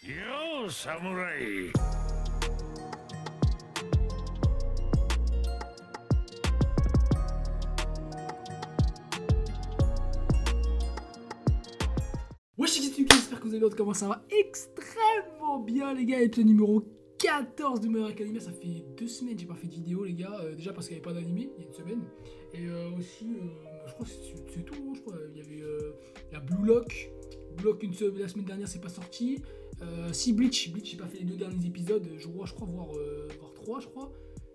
Yo, samouraï. Wesh, c'est Kitsuki, j'espère que vous allez bien. Comment ça va? Extrêmement bien, les gars. Épisode numéro 14 de My Hero Academia. Ça fait 2 semaines que j'ai pas fait de vidéo, les gars. Déjà parce qu'il n'y avait pas d'animé, il y a une semaine. Et aussi, je crois que c'est tout, hein, je crois. Il y avait la Blue Lock. Blue Lock, la semaine dernière, c'est pas sorti. Si Bleach, j'ai pas fait les 2 derniers épisodes. Je crois voir 3, je crois.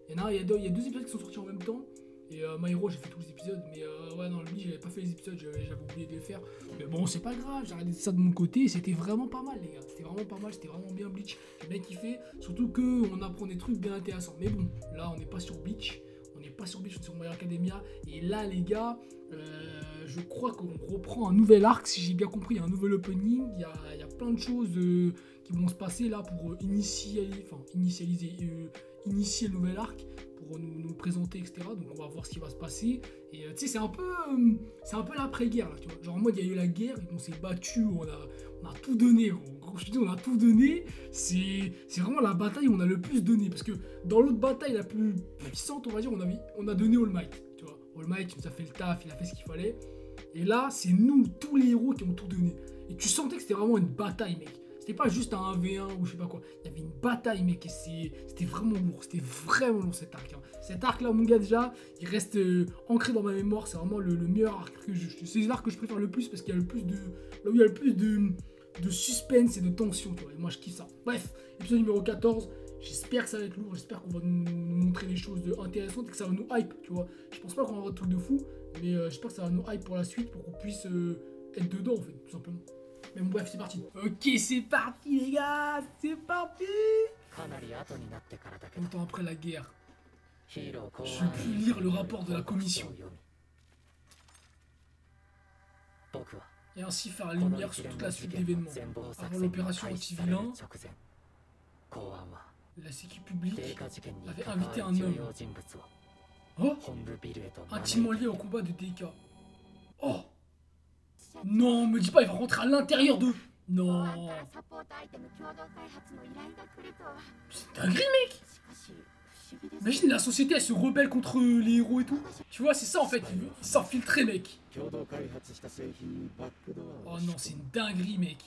Il y a 2 épisodes qui sont sortis en même temps. Et My Hero, j'ai fait tous les épisodes, mais ouais, non, lui, j'avais pas fait les épisodes, j'avais oublié de les faire. Mais bon, c'est pas grave, j'ai regardé ça de mon côté, c'était vraiment pas mal, les gars. C'était vraiment pas mal, c'était vraiment bien Bleach. J'ai bien kiffé, surtout qu'on apprend des trucs bien intéressants. Mais bon, là, on n'est pas sur Bleach, on est sur My Hero Academia. Et là, les gars, je crois qu'on reprend un nouvel arc, si j'ai bien compris, un nouvel opening. Il y a plein de choses qui vont se passer là pour initier le nouvel arc, pour nous présenter, etc. Donc on va voir ce qui va se passer. Et tu sais, c'est un peu l'après-guerre, là, tu vois. Genre en mode, il y a eu la guerre, on s'est battu, on a tout donné, gros. Je te dis, on a tout donné. C'est vraiment la bataille où on a le plus donné. Parce que dans l'autre bataille la plus puissante, on va dire, on a donné All Might, tu vois. All Might, il nous a fait le taf, il a fait ce qu'il fallait. Et là, c'est nous, tous les héros, qui ont tout donné. Et tu sentais que c'était vraiment une bataille, mec. C'était pas juste un 1v1 ou je sais pas quoi. Il y avait une bataille, mec, et c'était vraiment lourd. C'était vraiment lourd, cet arc. Hein. Cet arc-là, mon gars, déjà, il reste ancré dans ma mémoire. C'est vraiment le meilleur arc c'est l'arc que je préfère le plus parce qu'il y a le plus de... Là où il y a le plus de suspense et de tension, tu vois. Et moi, je kiffe ça. Bref, épisode numéro 14. J'espère que ça va être lourd. J'espère qu'on va nous montrer des choses intéressantes et que ça va nous hype, tu vois. Je pense pas qu'on va avoir de trucs de fou, mais j'espère que ça va nous hype pour la suite, pour qu'on puisse être dedans, en fait, tout simplement. Mais bon, bref, c'est parti. Ok, c'est parti, les gars. C'est parti. Longtemps après la guerre, je puis lire le rapport de la commission et ainsi faire la lumière sur toute la suite d'événements. Avant l'opération anti-vilain, la sécu publique avait invité un homme, intimement lié au combat de DK. Oh, non, me dis pas, il va rentrer à l'intérieur de... Non. C'est dinguerie, mec. Imagine, la société, elle se rebelle contre les héros et tout. Tu vois, c'est ça, en fait. Il s'infiltrait, mec. Oh non, c'est une dinguerie, mec.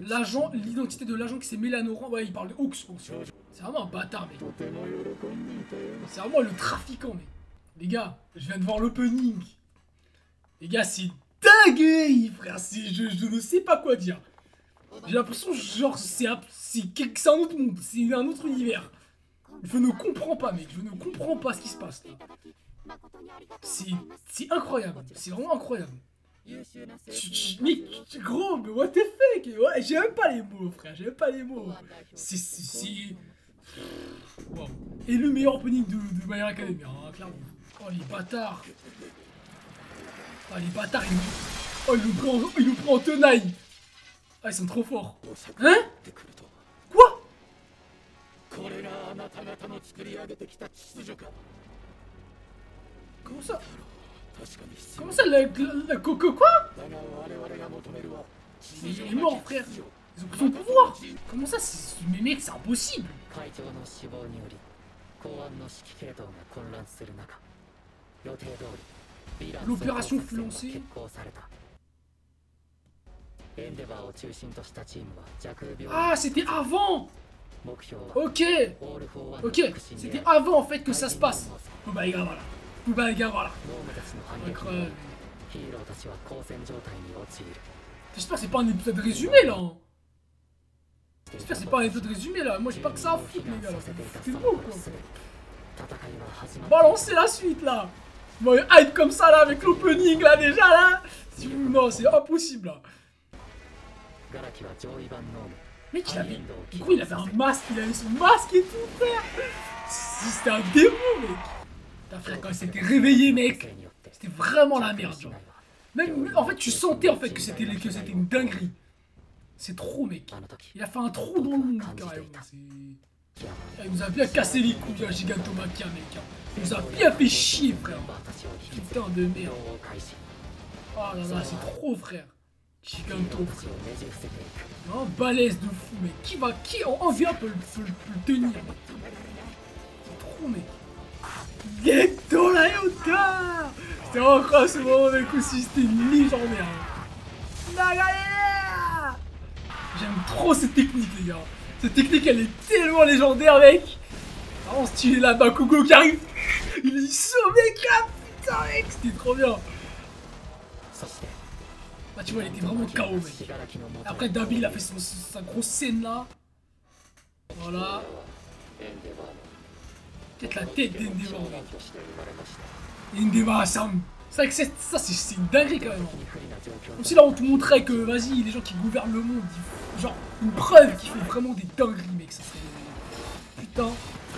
L'agent, l'identité de l'agent qui s'est mêlé à nos rangs, ouais, il parle de Hawks. C'est vraiment un bâtard, mec. C'est vraiment le trafiquant, mec. Les gars, je viens de voir l'opening. Les gars, c'est dingue, frère. Je ne sais pas quoi dire. J'ai l'impression, genre, c'est un autre monde. C'est un autre univers. Je ne comprends pas, mec. Je ne comprends pas ce qui se passe. C'est incroyable. C'est vraiment incroyable. Mais gros, mais what the fuck? Ouais, j'ai même pas les mots, frère. J'ai même pas les mots. C'est... Wow. Et le meilleur opening de My Hero Academia, hein, clairement. Oh les bâtards. Oh les bâtards, il nous prend en tenaille. Ah, ils sont trop forts. Hein? Quoi? Comment ça? Comment ça, la coco quoi? Mais il est mort, frère. Ils ont pris son pouvoir. Comment ça? Mais mec, c'est impossible. L'opération fut lancée. Ah, c'était avant. Ok. Ok, c'était avant en fait que ça se passe. Bah les gars, voilà. Bah les gars, voilà. Incroyable. J'espère que c'est pas un épisode résumé là. J'espère que c'est pas un épisode résumé là. Moi j'ai pas que ça à foutre, les gars. C'est beau quoi. Balancez la suite là. Moi, hype comme ça là avec l'opening là déjà là. Non, c'est impossible là. Mec, il avait un masque, il avait son masque et tout, frère. C'était un démon, mec. Putain, frère, quand il s'était réveillé, mec, c'était vraiment la merde, genre. Même, en fait, tu sentais en fait que c'était une dinguerie. C'est trop, mec. Il a fait un trou dans le monde, carrément. Il nous a bien cassé les couilles, Gigantomachia, mec. Il nous a bien fait chier, frère. Putain de merde. Oh là là, c'est trop, frère. Giganto, frère. Non, balèze de fou, mec. Qui en vient peut le tenir, mec. C'est trop, mec. Ghetto la Yoda. C'était encore ce moment, mec, aussi. C'était légendaire. La galère. J'aime trop cette technique, les gars. Cette technique, elle est tellement légendaire, mec. Vraiment stylé, là, Bakugo qui arrive. Il est sauvé, cap. Putain, mec, c'était trop bien. Bah tu vois, il était vraiment KO, mec. Après, Dabi, il a fait sa grosse scène là. Voilà. Peut-être la tête d'Endeavor, mec. Endeavor, Sam. C'est vrai que ça, c'est une dinguerie quand même. Comme si là, on te montrait que, vas-y, les gens qui gouvernent le monde, genre, une preuve qu'ils font vraiment des dingueries, mec. Ça serait... Putain.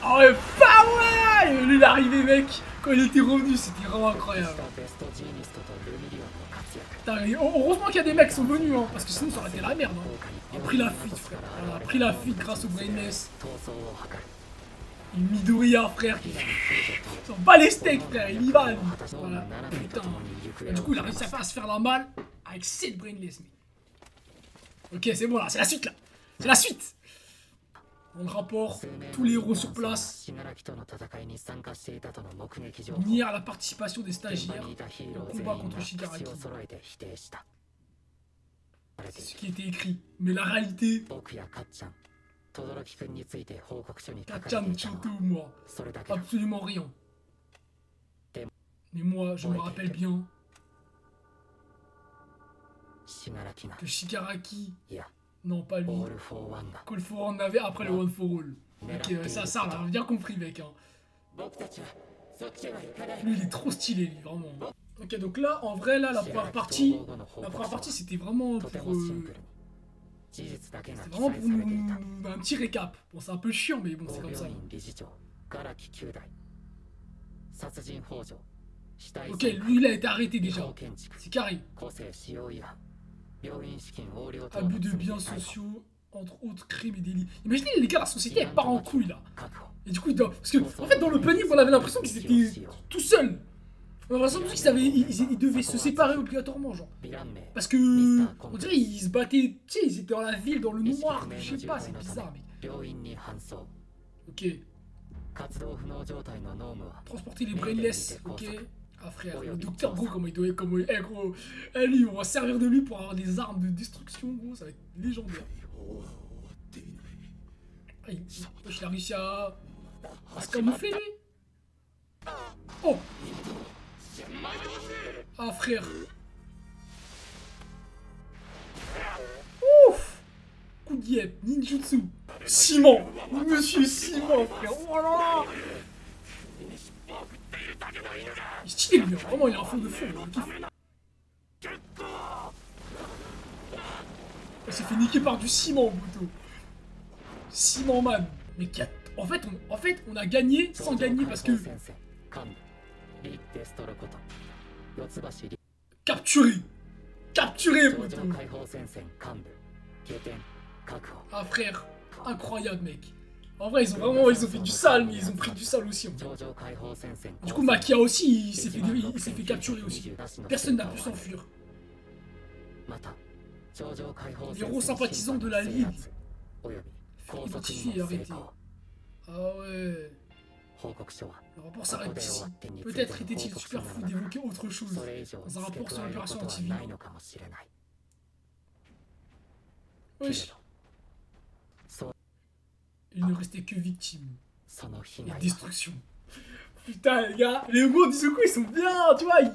Ah ouais, power. Lui, il est arrivé, mec. Quand il était revenu, c'était vraiment incroyable. Putain, heureusement qu'il y a des mecs qui sont venus, hein, parce que sinon ça aurait été la merde. Hein. Il a pris la fuite, frère. Il a pris la fuite grâce au Brainless. Et Midoriya, frère. Il s'en bat les steaks, frère. Il y va, lui. Voilà. Putain. Et du coup, il a réussi à se faire la malle avec 7 Brainless. Mais... Ok, c'est bon là, c'est la suite là. C'est la suite. On le rapport, tous les héros sur place. Nier la participation des stagiaires au combat contre Shigaraki. C'est ce qui était écrit. Mais la réalité... Kacchan, Choto, moi. Absolument rien. Mais moi, je me rappelle bien que Shigaraki... Non, pas lui. Call for One avait après le One for All. Donc ça, on a bien compris, mec. Hein. Lui, il est trop stylé, lui, vraiment. Ok, donc là, en vrai, là, la première partie, c'était vraiment pour... c'était vraiment pour nous, un petit récap. Bon, c'est un peu chiant, mais bon, c'est comme ça. Ok, lui, il a été arrêté déjà. C'est carré. Abus de biens sociaux, entre autres crimes et délits. Imaginez les gars, la société elle part en couille là. Et du coup, parce que en fait dans le panier, on avait l'impression qu'ils étaient tout seuls. On avait l'impression qu'ils devaient se séparer obligatoirement, genre. Parce que on dirait ils se battaient, tu sais, ils étaient dans la ville, dans le noir. Je sais pas, c'est bizarre, mec. Ok. Transporter les brainless, ok. Ah frère, le docteur gros comment il doit être, gros, lui on va servir de lui pour avoir des armes de destruction gros, ça va être légendaire. Ah, il a réussi à se camoufler lui. Oh. Ah frère. Ouf. Coup de yep, ninjutsu. Ciment. Monsieur Ciment frère. Oh là là. Il est stylé lui, vraiment il a un fond de fou, il s'est fait niquer par du ciment, Buto. Ciment man. Mais en fait, on a gagné sans gagner parce que... Capturé. Capturé, Buto. Ah frère, incroyable mec. En vrai, ils ont fait du sale, mais ils ont pris du sale aussi. Du coup, Makia aussi, il s'est fait capturer aussi. Personne n'a pu s'enfuir. Les héros sympathisants de la Ligue. Identifiés et arrêtés. Ah ouais. Le rapport s'arrête ici. Peut-être était-il superflu d'évoquer autre chose dans un rapport sur l'opération anti-vie. Wesh. Il ne restait que victime. Et destruction. Putain, les gars, les mots d'Izuku ils sont bien, tu vois, ils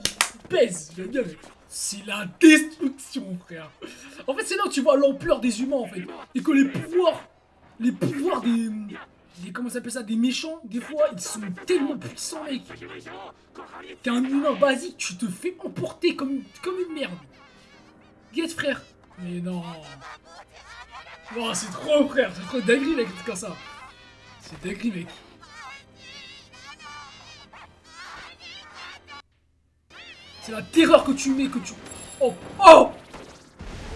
pèsent. J'aime bien, mec. C'est la destruction, frère. En fait, c'est là où tu vois l'ampleur des humains, en fait. Et que les pouvoirs des comment ça s'appelle ça, des méchants, des fois, ils sont tellement puissants, mec. T'es un humain basique, tu te fais emporter comme une merde. Get, frère. Mais non. Oh, c'est trop, frère, c'est trop dinguerie, mec, comme ça. C'est dinguerie, mec. C'est la terreur que tu mets, que tu... Oh, oh.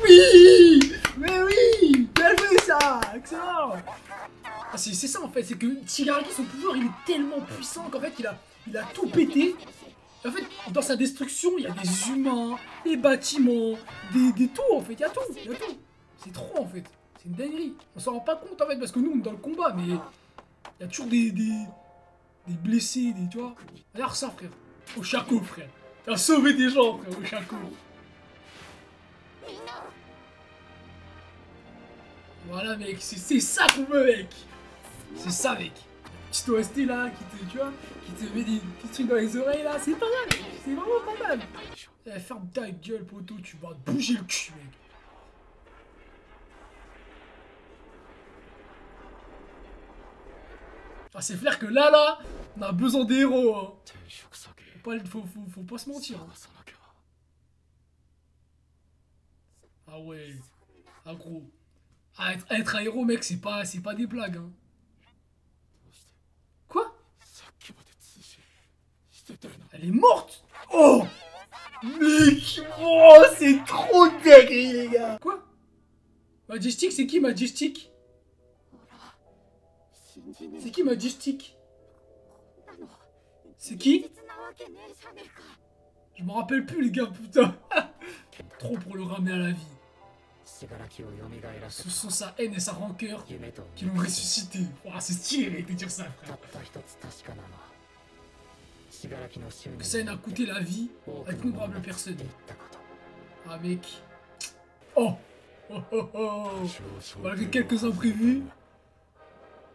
Oui. Mais oui. Bien joué, ça. Excellent. Ah, c'est ça, en fait, c'est que Shigaraki, son pouvoir, il est tellement puissant qu'en fait, il a tout pété. En fait, dans sa destruction, il y a des humains, des bâtiments, des tout en fait, il y a tout, il y a tout. C'est trop en fait, c'est une dinguerie. On s'en rend pas compte en fait, parce que nous on est dans le combat, mais il y a toujours des blessés, tu vois. Regarde ça frère, au Shaco frère. T'as sauvé des gens frère, au Shaco. Voilà mec, c'est ça qu'on veut mec. C'est ça mec. Petit OST là, tu vois, qui te met des petits trucs dans les oreilles là, c'est pas mal, c'est vraiment pas mal. Eh, ferme ta gueule poto, tu vas te bouger le cul mec. Ah c'est clair que là, on a besoin des héros hein. Faut pas se mentir hein. Ah ouais, ah gros. Ah, être un héros mec, c'est pas des blagues hein. Quoi? Elle est morte? Oh! Mec! Oh, c'est trop dingue, les gars! Quoi? Majestic, c'est qui Majestic? C'est qui Majestic? C'est qui? Je me rappelle plus, les gars, putain! Trop pour le ramener à la vie. Ce sont sa haine et sa rancœur qui l'ont ressuscité. Oh, c'est stylé de dire ça, frère. Que ça a coûté la vie à d'innombrables personnes. Ah, mec. Oh! Oh oh oh! Malgré quelques imprévus,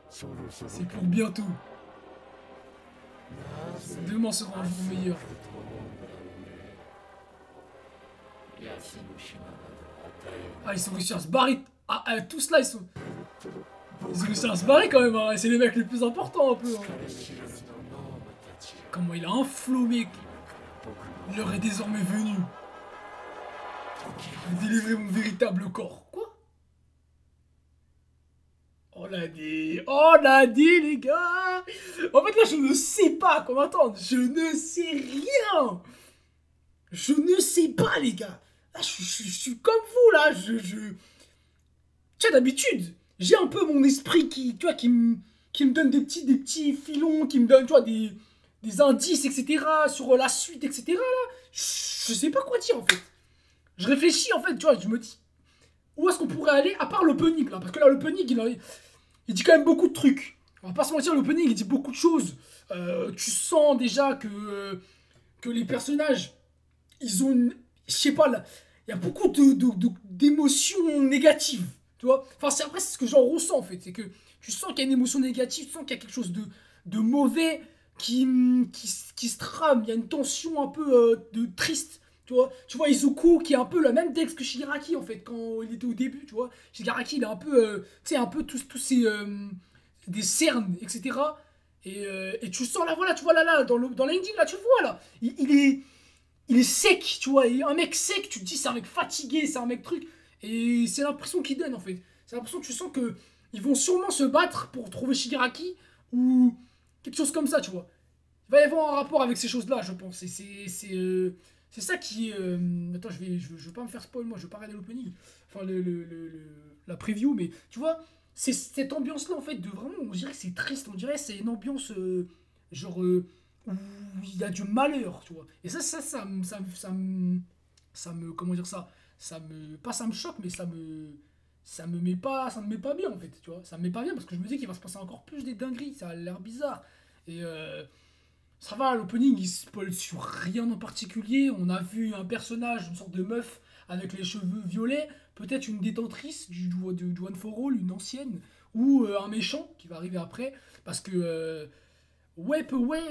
c'est pour bientôt. Demain sera un jour meilleur. Ah, ils ont réussi à se barrer. Ah, tous là, ils ont réussi à se barrer quand même. Hein. C'est les mecs les plus importants un peu. Hein. Comment il a un flow, mec. L'heure est désormais venue de délivrer mon véritable corps. Quoi? On l'a dit. On l'a dit, les gars. En fait, là, je ne sais pas comment attendre. Je ne sais rien. Je ne sais pas, les gars. Là, je suis comme vous, là. Tu vois, d'habitude, j'ai un peu mon esprit qui me donne des petits filons, qui me donne, tu vois, des indices, etc. sur la suite, etc. Là. Je sais pas quoi dire, en fait. Je réfléchis, en fait, tu vois, je me dis, où est-ce qu'on pourrait aller, à part l'opening, là. Parce que là, l'opening, il dit quand même beaucoup de trucs. On va pas se mentir, l'opening, il dit beaucoup de choses. Tu sens déjà que les personnages, ils ont une... Je sais pas, là, il y a beaucoup d'émotions négatives, tu vois. Enfin, c'est ce que j'en ressens, en fait. C'est que tu sens qu'il y a une émotion négative, tu sens qu'il y a quelque chose de mauvais qui se trame. Il y a une tension un peu de triste, tu vois. Tu vois, Izuku, qui est un peu le même texte que Shigaraki, en fait, quand il était au début, tu vois. Shigaraki, il a un peu, tu sais, un peu tous ces... des cernes, etc. Et tu sens, là, voilà, tu vois, là, dans l'ending, là, tu le vois, là. Il est sec, tu vois, et un mec sec, tu te dis c'est un mec fatigué, c'est un mec truc, et c'est l'impression qu'il donne en fait. C'est l'impression que tu sens que ils vont sûrement se battre pour trouver Shigaraki, ou quelque chose comme ça, tu vois. Il va y avoir un rapport avec ces choses-là, je pense, et c'est ça qui est... Attends, je veux pas me faire spoil, moi, je veux pas regarder l'opening, enfin la preview, mais tu vois, c'est cette ambiance-là en fait, de vraiment, on dirait que c'est triste, on dirait que c'est une ambiance genre... où il y a du malheur, tu vois. Et ça me comment dire ça, pas ça me choque, mais ça me met pas bien en fait, tu vois. Ça me met pas bien parce que je me dis qu'il va se passer encore plus des dingueries, ça a l'air bizarre. Et ça va, l'opening il spoil sur rien en particulier. On a vu un personnage, une sorte de meuf avec les cheveux violets, peut-être une détentrice du One for All, une ancienne, ou un méchant qui va arriver après, parce que ouais,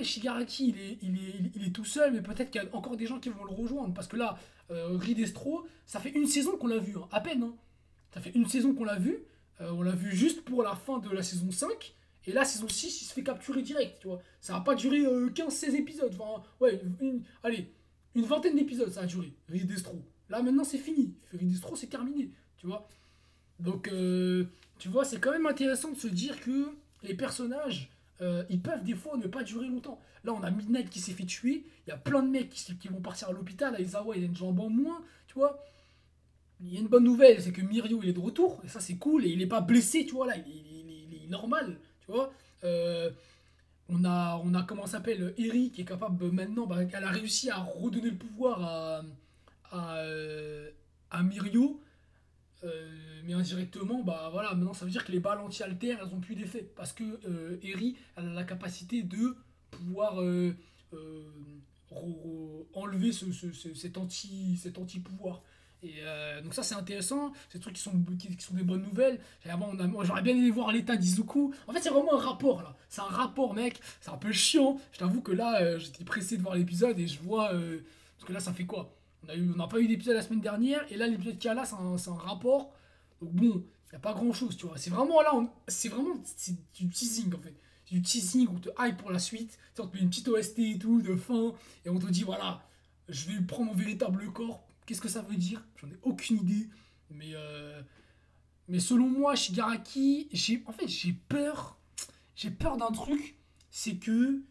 Shigaraki, il est tout seul, mais peut-être qu'il y a encore des gens qui vont le rejoindre. Parce que là, Ridestro, ça fait une saison qu'on l'a vu, hein, à peine. Hein. Ça fait une saison qu'on l'a vu. On l'a vu juste pour la fin de la saison 5. Et là, saison 6, il se fait capturer direct, tu vois. Ça va pas durer 15-16 épisodes. Enfin, ouais, allez, une vingtaine d'épisodes, ça a duré, Ridestro. Là, maintenant, c'est fini. Ridestro, c'est terminé, tu vois. Donc, tu vois, c'est quand même intéressant de se dire que les personnages... ils peuvent des fois ne pas durer longtemps. Là, on a Midnight qui s'est fait tuer. Il y a plein de mecs qui vont partir à l'hôpital. Aizawa, il a une jambe en moins. Tu vois. Il y a une bonne nouvelle, c'est que Mirio, il est de retour. Et ça, c'est cool. Et il est pas blessé, tu vois. Là, il est normal. Tu vois. on a comment ça s'appelle, Eri qui est capable maintenant, bah, elle a réussi à redonner le pouvoir à Mirio. Mais indirectement, bah voilà, maintenant ça veut dire que les balles anti-alter, elles ont plus d'effet. Parce que Eri, elle a la capacité de pouvoir euh, enlever cet anti-pouvoir. Et donc ça c'est intéressant, c'est des trucs qui sont des bonnes nouvelles. Moi, j'aurais bien aimé voir l'état d'Izuku. En fait c'est vraiment un rapport là, c'est un rapport mec, c'est un peu chiant. Je t'avoue que là j'étais pressé de voir l'épisode et je vois... parce que là ça fait quoi? On n'a pas eu d'épisode la semaine dernière et là l'épisode qu'il y a là c'est un rapport. Donc bon, il n'y a pas grand chose tu vois. C'est vraiment là, c'est du teasing en fait. C'est du teasing, on te hype pour la suite. Tu sais, on te met une petite OST et tout de fin et on te dit voilà, je vais prendre mon véritable corps. Qu'est-ce que ça veut dire? J'en ai aucune idée. Mais, euh, mais selon moi, Shigaraki, en fait, j'ai peur. J'ai peur d'un truc. C'est que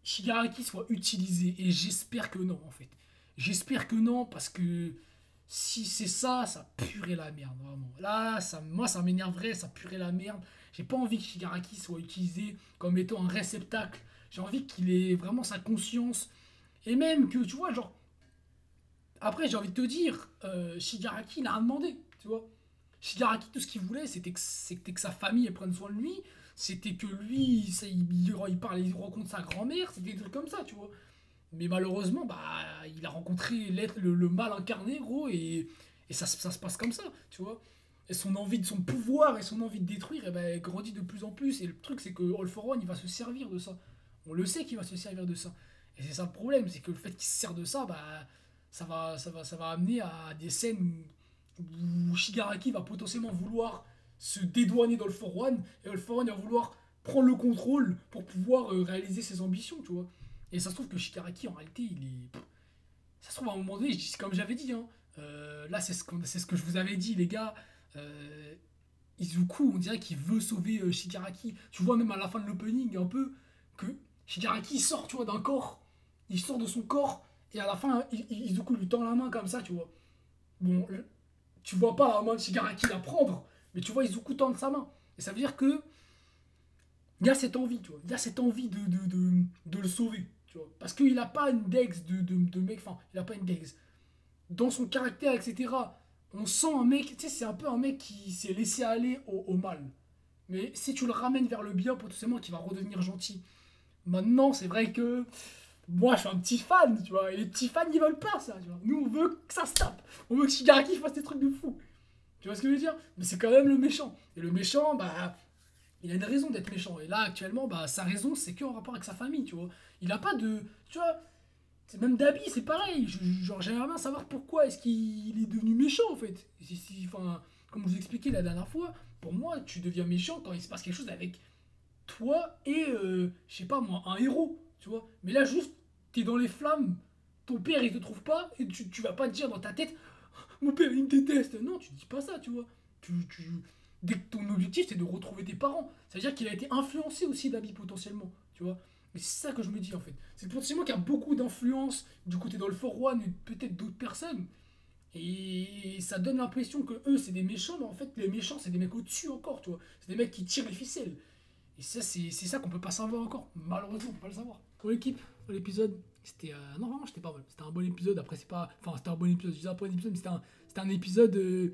Shigaraki soit utilisé. Et j'espère que non, en fait. J'espère que non, parce que si c'est ça, ça puerait la merde, vraiment. Là, moi, ça m'énerverait, ça puerait la merde. J'ai pas envie que Shigaraki soit utilisé comme étant un réceptacle. J'ai envie qu'il ait vraiment sa conscience. Et même que, tu vois, genre, après, j'ai envie de te dire, Shigaraki, il a rien demandé, tu vois. Shigaraki, tout ce qu'il voulait, c'était que sa famille elle prenne soin de lui. C'était que lui, il parle, il rencontre sa grand-mère. C'était des trucs comme ça, tu vois. Mais malheureusement, bah, il a rencontré le mal incarné, gros, et ça se passe comme ça, tu vois. Et son pouvoir et son envie de détruire, eh ben, grandit de plus en plus. Et le truc, c'est que All for One, il va se servir de ça. On le sait qu'il va se servir de ça. Et c'est ça le problème, c'est que le fait qu'il se sert de ça, bah, ça va amener à des scènes où Shigaraki va potentiellement vouloir se dédouaner d'All for One, et All for One va vouloir prendre le contrôle pour pouvoir réaliser ses ambitions, tu vois. Et ça se trouve que Shigaraki, en réalité, il est... Ça se trouve, à un moment donné, comme j'avais dit, hein, là, c'est ce que je vous avais dit, les gars. euh, Izuku, on dirait qu'il veut sauver Shigaraki. Tu vois, même à la fin de l'opening, un peu, que Shigaraki sort, tu vois, d'un corps. Il sort de son corps, et à la fin, Izuku lui tend la main comme ça, tu vois. Bon, tu vois pas la main de Shigaraki la prendre, mais tu vois Izuku tendre sa main. Et ça veut dire que il y a cette envie, tu vois. Il y a cette envie de le sauver, tu vois. Parce qu'il n'a pas une dex de mec, enfin, il n'a pas une dex. Dans son caractère, etc., on sent un mec, tu sais, c'est un peu un mec qui s'est laissé aller au mal. Mais si tu le ramènes vers le bien, potentiellement, qu'il va redevenir gentil. Maintenant, c'est vrai que moi, je suis un petit fan, tu vois. Et les petits fans, ils veulent pas ça, tu vois. Nous, on veut que ça se tape. On veut que Shigaraki fasse des trucs de fou. Tu vois ce que je veux dire? Mais c'est quand même le méchant. Et le méchant, bah, il a une raison d'être méchant. Et là, actuellement, bah, sa raison, c'est qu'en rapport avec sa famille, tu vois. Il a pas de... Tu vois, c'est même Dabi, c'est pareil. Genre, j'aimerais bien savoir pourquoi est-ce qu'il est devenu méchant, en fait. Enfin, comme je vous expliquais la dernière fois, pour moi, tu deviens méchant quand il se passe quelque chose avec toi et, je sais pas moi, un héros, tu vois. Mais là, juste, t'es dans les flammes, ton père, il te trouve pas, et tu vas pas te dire dans ta tête, mon père, il me déteste. Non, tu dis pas ça, tu vois. Dès que ton objectif, c'est de retrouver tes parents. Ça veut dire qu'il a été influencé aussi d'Abby, potentiellement, tu vois. Mais c'est ça que je me dis, en fait. C'est potentiellement qu'il y a beaucoup d'influence du côté dans le For One et peut-être d'autres personnes. Et ça donne l'impression que eux, c'est des méchants, mais en fait, les méchants, c'est des mecs au-dessus encore, tu vois. C'est des mecs qui tirent les ficelles. Et ça, c'est ça qu'on peut pas savoir encore. Malheureusement, on peut pas le savoir. Pour l'équipe, pour l'épisode, c'était. Non, vraiment, c'était pas mal. C'était un bon épisode. Après, c'est pas. Enfin, c'était un bon épisode. Je disais un bon épisode, mais c'était un épisode.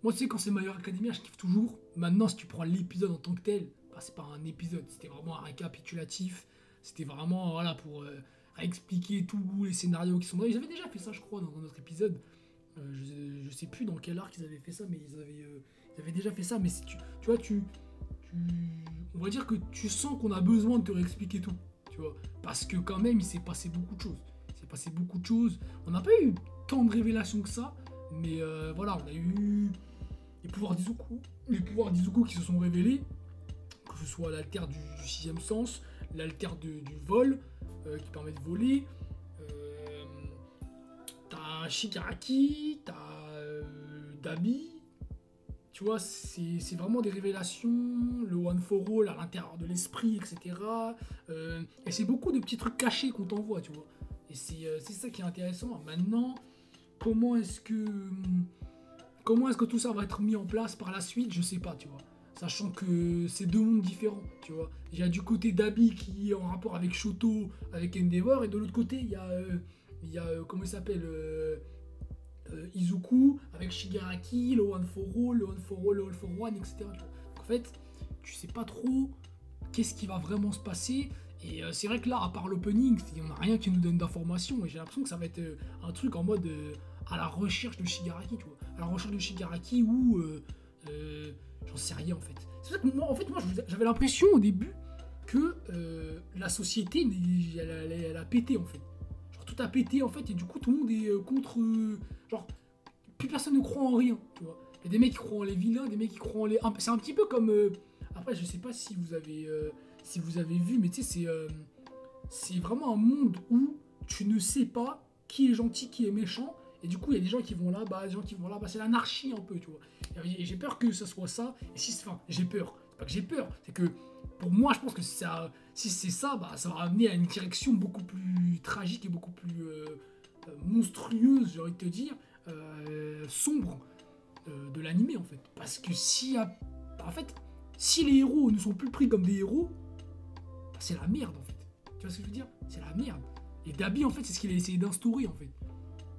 Moi, tu sais, quand c'est My Hero Academia, je kiffe toujours. Maintenant, si tu prends l'épisode en tant que tel, bah, c'est pas un épisode. C'était vraiment un récapitulatif. C'était vraiment, voilà, pour expliquer tous les scénarios qui sont là. Ils avaient déjà fait ça, je crois, dans un autre épisode. Je sais plus dans quel arc ils avaient fait ça, mais ils avaient déjà fait ça. Mais si tu vois, on va dire que tu sens qu'on a besoin de te réexpliquer tout, tu vois, parce que quand même il s'est passé beaucoup de choses. Il s'est passé beaucoup de choses. On n'a pas eu tant de révélations que ça, mais voilà, on a eu les pouvoirs d'Izuku qui se sont révélés, que ce soit l'alter du sixième sens, l'alter du vol, qui permet de voler. T'as Shigaraki, t'as Dabi. Tu vois, c'est vraiment des révélations, le One for All à l'intérieur de l'esprit, etc. Et c'est beaucoup de petits trucs cachés qu'on t'envoie, tu vois. Et c'est ça qui est intéressant. Maintenant, comment est-ce que tout ça va être mis en place par la suite, je sais pas, tu vois. sachant que c'est deux mondes différents, tu vois. Il y a du côté d'Abi qui est en rapport avec Shoto, avec Endeavor, et de l'autre côté, il y a comment il s'appelle Izuku, avec Shigaraki, le One for All, le One for All, le All for One, etc. Tu vois. Donc, en fait, tu sais pas trop qu'est-ce qui va vraiment se passer. Et c'est vrai que là, à part l'opening, il n'y en a rien qui nous donne d'informations. Et j'ai l'impression que ça va être un truc en mode à la recherche de Shigaraki, tu vois. À la recherche de Shigaraki ou j'en sais rien en fait. C'est vrai que moi, j'avais l'impression au début que la société, elle a pété en fait. Genre tout a pété en fait et du coup tout le monde est contre. Genre plus personne ne croit en rien, tu vois. Il y a des mecs qui croient en les vilains, des mecs qui croient en les. C'est un petit peu comme. Après, je sais pas si vous avez vu, mais tu sais, c'est vraiment un monde où tu ne sais pas qui est gentil, qui est méchant. Et du coup, il y a des gens qui vont là-bas, des gens qui vont là-bas. C'est l'anarchie un peu, tu vois. Et j'ai peur que ce soit ça. Et enfin, j'ai peur. C'est pas que j'ai peur. C'est que, pour moi, je pense que ça, si c'est ça, bah, ça va amener à une direction beaucoup plus tragique et beaucoup plus monstrueuse, j'ai envie de te dire, sombre de l'animé, en fait. Parce que si les héros ne sont plus pris comme des héros, bah, c'est la merde, en fait. Tu vois ce que je veux dire? C'est la merde. Et Dabi, en fait, c'est ce qu'il a essayé d'instaurer, en fait.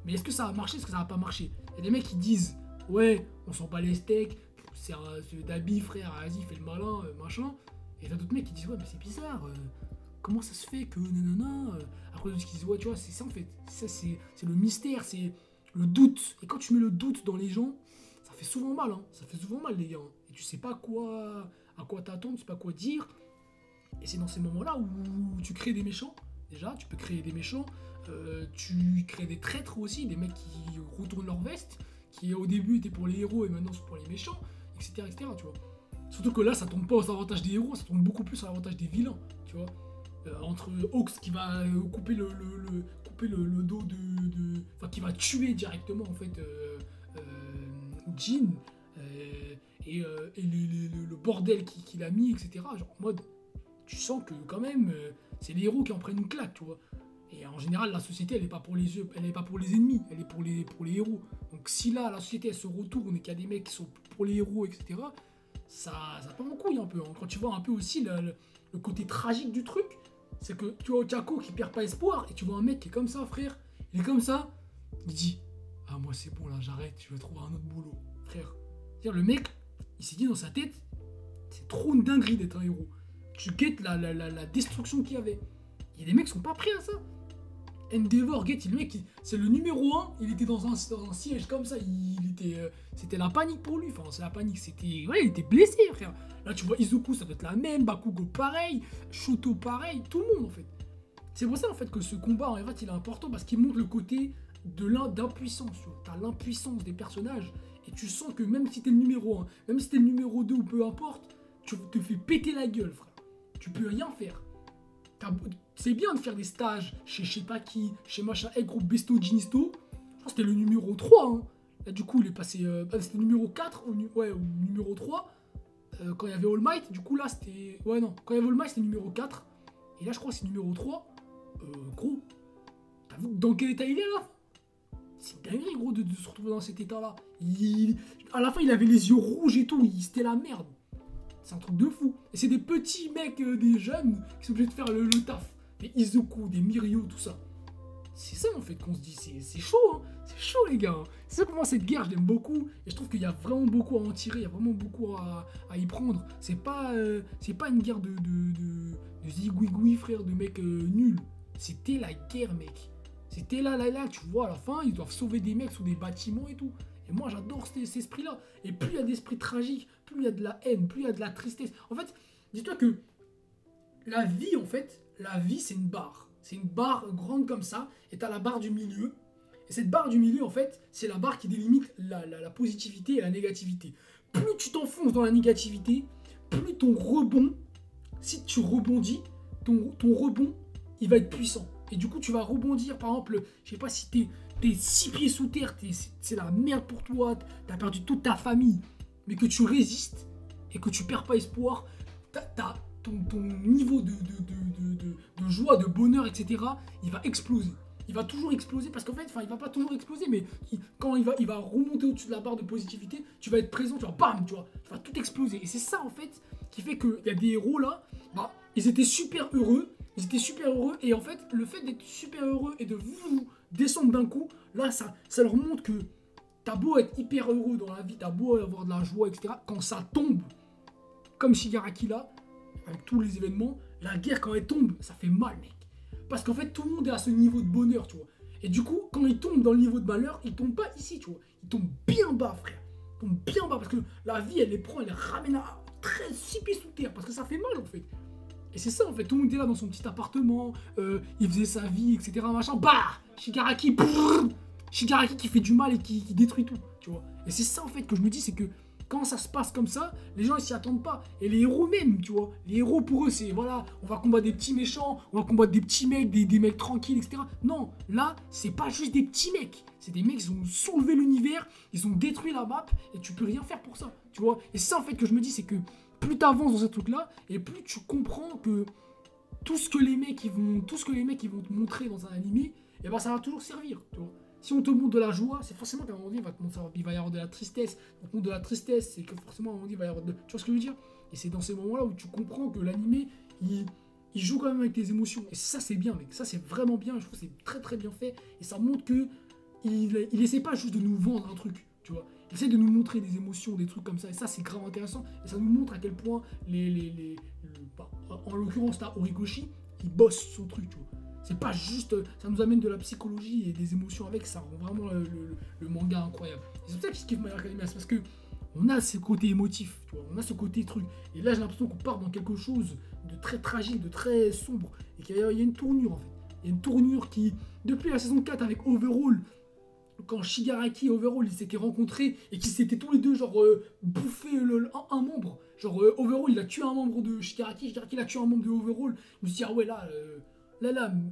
Mais est-ce que ça va marcher? Est-ce que ça va pas marcher? Il y a des mecs qui disent ouais, on sent pas les steaks, c'est Dabi, frère, vas-y, fais le malin, machin. Et t'as d'autres mecs qui disent ouais, mais c'est bizarre, comment ça se fait que nanana. Après, d'autres qui disent ouais, tu vois, c'est ça en fait. Ça, c'est le mystère, c'est le doute. Et quand tu mets le doute dans les gens, ça fait souvent mal, hein. Ça fait souvent mal, les gars. Et tu sais pas à quoi t'attendre, tu sais pas quoi dire. Et c'est dans ces moments-là où tu crées des méchants. Déjà, tu peux créer des méchants. Tu crées des traîtres aussi, des mecs qui retournent leur veste, qui au début étaient pour les héros et maintenant sont pour les méchants, etc., etc., tu vois. Surtout que là, ça tombe pas aux avantages des héros, ça tombe beaucoup plus à l'avantage des vilains, tu vois. Entre Hawks qui va couper le dos enfin, qui va tuer directement, en fait, Jin, et le bordel qu'il a mis, etc. Genre, en mode, tu sens que, quand même, c'est les héros qui en prennent une claque, tu vois. Et en général, la société, elle n'est pas pour les yeux, elle n'est pas pour les ennemis, elle est pour les héros. Donc si là, la société, elle se retourne et qu'il y a des mecs qui sont pour les héros, etc., ça part en couille un peu. Hein. Quand tu vois un peu aussi le côté tragique du truc, c'est que tu vois Ochako qui perd pas espoir, et tu vois un mec qui est comme ça, frère, il est comme ça, il dit « Ah, moi c'est bon, là, j'arrête, je vais trouver un autre boulot. » Frère, c'est-à-dire le mec, il s'est dit dans sa tête, c'est trop une dinguerie d'être un héros. Tu guettes la destruction qu'il y avait. Il y a des mecs qui sont pas prêts à ça. Endeavor, le mec, c'est le numéro 1, il était dans un siège comme ça, c'était la panique pour lui, enfin c'est la panique, ouais, il était blessé, frère. Là tu vois Izuku, ça doit être la même, Bakugo pareil, Shoto pareil, tout le monde en fait. C'est pour ça en fait que ce combat en fait il est important parce qu'il montre le côté d'impuissance, tu vois. T'as l'impuissance des personnages et tu sens que même si t'es le numéro 1, même si t'es le numéro 2 ou peu importe, tu te fais péter la gueule, frère. Tu peux rien faire. C'est bien de faire des stages chez je sais pas qui, chez machin, groupe Besto Ginisto. Je crois que c'était le numéro 3. Hein. Là, du coup, il est passé. C'était le numéro 4 ou numéro 3. Quand il y avait All Might. Du coup, là, c'était. Ouais, non. Quand il y avait All Might, c'était numéro 4. Et là, je crois que c'est numéro 3. Gros. T'as vu dans quel état il est là? C'est dingue, gros, de se retrouver dans cet état-là. À la fin, il avait les yeux rouges et tout. C'était la merde. C'est un truc de fou. Et c'est des petits mecs, des jeunes, qui sont obligés de faire le taf. Des Izuku, des Mirio, tout ça. C'est ça en fait qu'on se dit. C'est chaud, hein. C'est chaud, les gars. C'est ça que moi, cette guerre, je l'aime beaucoup. Et je trouve qu'il y a vraiment beaucoup à en tirer. Il y a vraiment beaucoup à y prendre. C'est pas une guerre de zigouigoui, frère, de mecs nuls. C'était la guerre, mec. C'était là, tu vois, à la fin, ils doivent sauver des mecs sous des bâtiments et tout. Et moi, j'adore cet esprit-là. Et plus il y a d'esprit tragique, plus il y a de la haine, plus il y a de la tristesse. En fait, dis-toi que la vie, c'est une barre. C'est une barre grande comme ça, et t'as la barre du milieu. Et cette barre du milieu, en fait, c'est la barre qui délimite la positivité et la négativité. Plus tu t'enfonces dans la négativité, plus ton rebond, si tu rebondis, ton rebond, il va être puissant. Et du coup, tu vas rebondir, par exemple, je sais pas si t'es 6 pieds sous terre, c'est la merde pour toi, t'as perdu toute ta famille, mais que tu résistes et que tu perds pas espoir, ton niveau de joie, de bonheur, etc., il va exploser. il va toujours exploser, parce qu'en fait, il va pas toujours exploser, mais quand il va remonter au-dessus de la barre de positivité, tu vas être présent, tu vas bam, tu vas tout exploser. Et c'est ça, en fait, qui fait qu'il y a des héros là, bah, ils étaient super heureux, et en fait, le fait d'être super heureux et de descendre d'un coup, là, ça leur montre que t'as beau être hyper heureux dans la vie, t'as beau avoir de la joie, etc., quand ça tombe, comme Shigaraki là, avec tous les événements, la guerre, quand elle tombe, ça fait mal, mec. Parce qu'en fait, tout le monde est à ce niveau de bonheur, tu vois. Et du coup, quand il tombe dans le niveau de malheur, il tombe pas ici, tu vois. Il tombe bien bas, frère. Il tombe bien bas, parce que la vie, elle les prend, elle les ramène à 6 pieds sous terre, parce que ça fait mal, en fait. Et c'est ça, en fait. Tout le monde était là dans son petit appartement, il faisait sa vie, etc., machin. Bah Shigaraki, brrr, Shigaraki qui fait du mal et qui détruit tout, tu vois. Et c'est ça, en fait, que je me dis, c'est que quand ça se passe comme ça, les gens ils s'y attendent pas. Et les héros même, tu vois, les héros pour eux c'est voilà, on va combattre des petits méchants, on va combattre des petits mecs, des mecs tranquilles, etc. Non, là, c'est pas juste des petits mecs. C'est des mecs qui ont soulevé l'univers, ils ont détruit la map et tu peux rien faire pour ça, tu vois. Et c'est ça en fait que je me dis, c'est que plus t'avances dans ce truc-là, et plus tu comprends que tout ce que les mecs ils vont te montrer dans un animé, et ben ça va toujours servir, tu vois. Si on te montre de la joie, c'est forcément qu'à un moment donné, il va y avoir de la tristesse. On te montre de la tristesse, c'est que forcément, à un moment donné, il va y avoir de... Tu vois ce que je veux dire? Et c'est dans ces moments-là où tu comprends que l'animé, il joue quand même avec tes émotions. Et ça, c'est bien, mec. Ça, c'est vraiment bien. Je trouve que c'est très, très bien fait. Et ça montre que il essaie pas juste de nous vendre un truc, tu vois. Il essaie de nous montrer des émotions, des trucs comme ça. Et ça, c'est grave intéressant. Et ça nous montre à quel point en l'occurrence, là, Horikoshi, il bosse son truc, tu vois. C'est pas juste, ça nous amène de la psychologie et des émotions avec, ça rend vraiment le manga incroyable. Et c'est pour ça que je kiffe My Hero Academia, c'est parce que on a ce côté émotif, tu vois, on a ce côté truc. Et là, j'ai l'impression qu'on part dans quelque chose de très tragique, de très sombre, et qu'il y a une tournure en fait. Il y a une tournure qui, depuis la saison 4 avec Overhaul, quand Shigaraki et Overhaul ils s'étaient rencontrés et qu'ils s'étaient tous les deux genre bouffé un membre. Genre Overhaul il a tué un membre de Shigaraki, Shigaraki il a tué un membre de Overhaul. Je me suis dit ah ouais là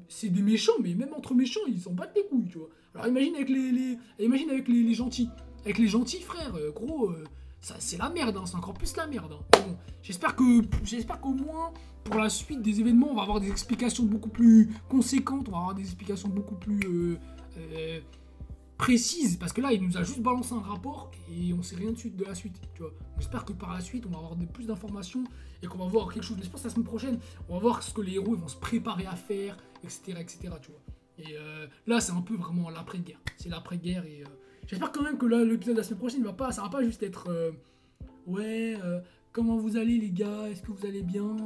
c'est des méchants, mais même entre méchants ils s'en battent les couilles, tu vois. Alors imagine avec les gentils. Avec les gentils frère, gros ça c'est la merde, hein, c'est encore plus la merde. Hein. Bon, j'espère qu'au moins pour la suite des événements on va avoir des explications beaucoup plus conséquentes, on va avoir des explications beaucoup plus précise, parce que là il nous a juste balancé un rapport et on sait rien de suite de la suite, tu vois. J'espère que par la suite on va avoir plus d'informations et qu'on va voir quelque chose. Mais je pense que la semaine prochaine on va voir ce que les héros ils vont se préparer à faire, etc., tu vois. Et là c'est un peu vraiment l'après-guerre, c'est l'après-guerre et j'espère quand même que là l'épisode de la semaine prochaine ça va pas juste être comment vous allez les gars, est-ce que vous allez bien,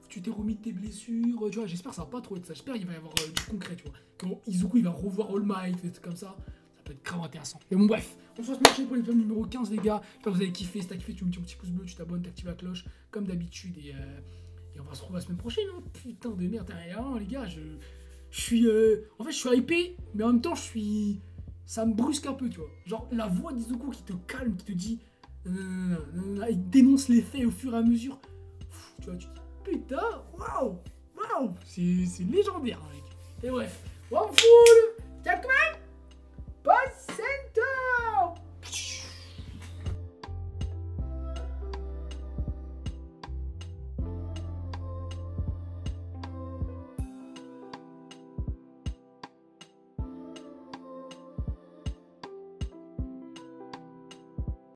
tu t'es remis de tes blessures, tu vois. J'espère que ça va pas trop être ça, j'espère qu'il va y avoir du concret, tu vois. Quand Izuku il va revoir All Might, des trucs comme ça. Ça peut être grave intéressant. Mais bon bref, on se voit la semaine prochaine pour l'épisode numéro 15 les gars. J'espère que vous avez kiffé. Si t'as kiffé, tu me mets un petit pouce bleu, tu t'abonnes, t'actives la cloche comme d'habitude et on va se retrouver la semaine prochaine. Hein. Putain de merde, les gars, je suis en fait je suis hypé, mais en même temps ça me brusque un peu, tu vois. Genre la voix d'Izuku qui te calme, qui te dit il dénonce les faits au fur et à mesure. Tu vois, tu te dis putain, waouh, c'est légendaire, mec. Et bref, one full.